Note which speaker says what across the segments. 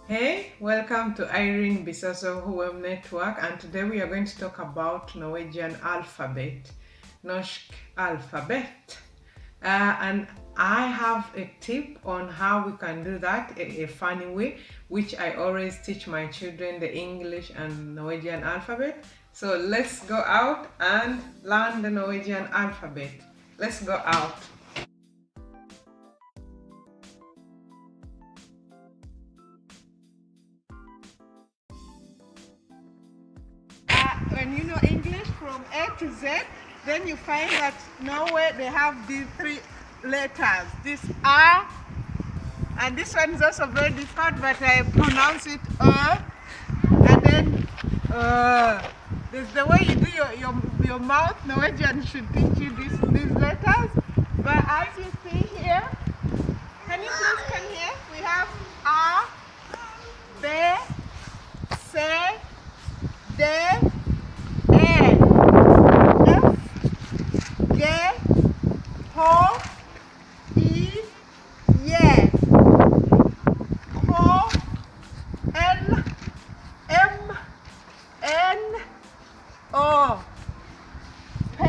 Speaker 1: Hey, welcome to Irene Bisasso Hoem Network, and today we are going to talk about Norwegian alphabet, Norsk Alfabet. And I have a tip on how we can do that a funny way, which I always teach my children the English and Norwegian alphabet. So let's go out and learn the Norwegian alphabet. Let's go out. When you know English from A to Z, then you find that nowhere they have these three letters. This R, and this one is also very difficult, but I pronounce it and then there's the way you do your mouth. Norwegian should teach you these letters. But as you see here, can you please come here? We have R, B, C, D, E, F, G, H, I, J, K, L, M, N, O, P,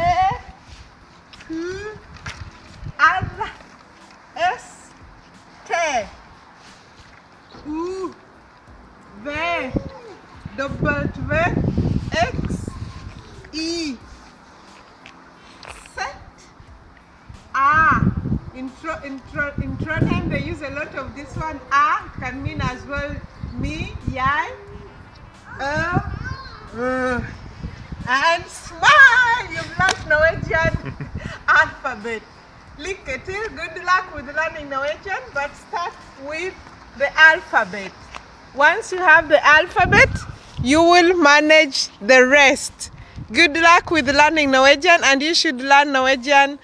Speaker 1: Q, R, S, T, U, V, W, X, E, Z, A. In Trondheim they use a lot of this one. A can mean as well me, yai, and smile. You've learned Norwegian alphabet. Good luck with learning Norwegian, but start with the alphabet. Once you have the alphabet, you will manage the rest. Good luck with learning Norwegian, and you should learn Norwegian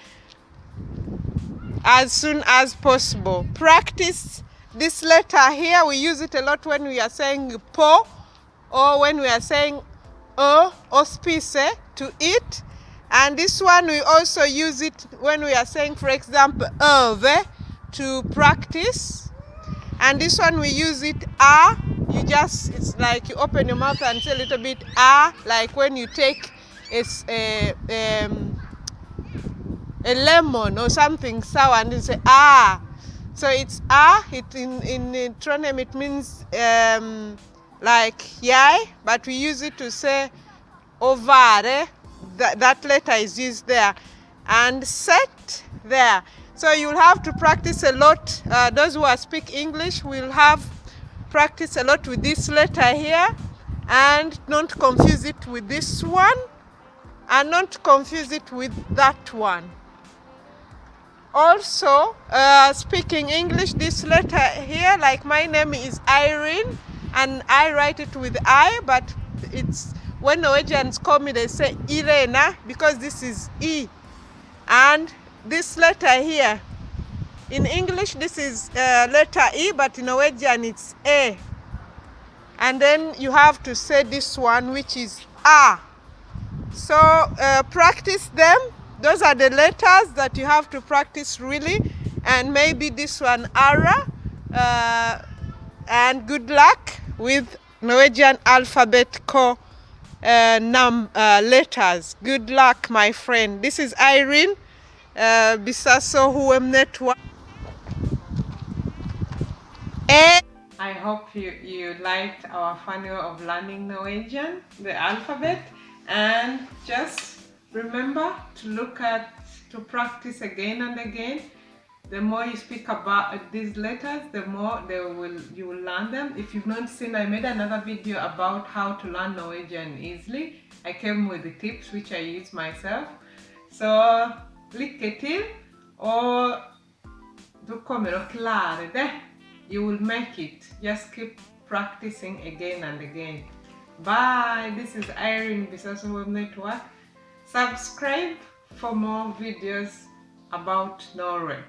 Speaker 1: as soon as possible. Practice this letter here. We use it a lot when we are saying po, or when we are saying auspice, to eat. And this one we also use it when we are saying, for example, öve, to practice. And this one we use it it's like you open your mouth and say a little bit like when you take a lemon or something sour and you say so it's in Trondheim it means like yai, but we use it to say ovare. That letter is used there, and set there. So you'll have to practice a lot. Those who speak English will have practice a lot with this letter here, and not confuse it with this one, and not confuse it with that one. Also, speaking English, this letter here, like my name is Irene, and I write it with I, but it's when Norwegians call me, they say Irena, because this is E. And this letter here, in English, this is letter E, but in Norwegian, it's A. And then you have to say this one, which is A. So practice them. Those are the letters that you have to practice really. And maybe this one, Ara. And good luck with Norwegian alphabet letters. Good luck, my friend. This is Irene Bisasso Hoem Network. I hope you liked our fun way of learning Norwegian, the alphabet, and just remember to practice again and again. The more you speak about these letters, the more you will learn them. If you've not seen, I made another video about how to learn Norwegian easily. I came with the tips which I use myself. Så lycka till, och du kommer att klara det. You will make it. Just keep practicing again and again. Bye. This is Irene Bisasso Hoem Network. Subscribe for more videos about Norway.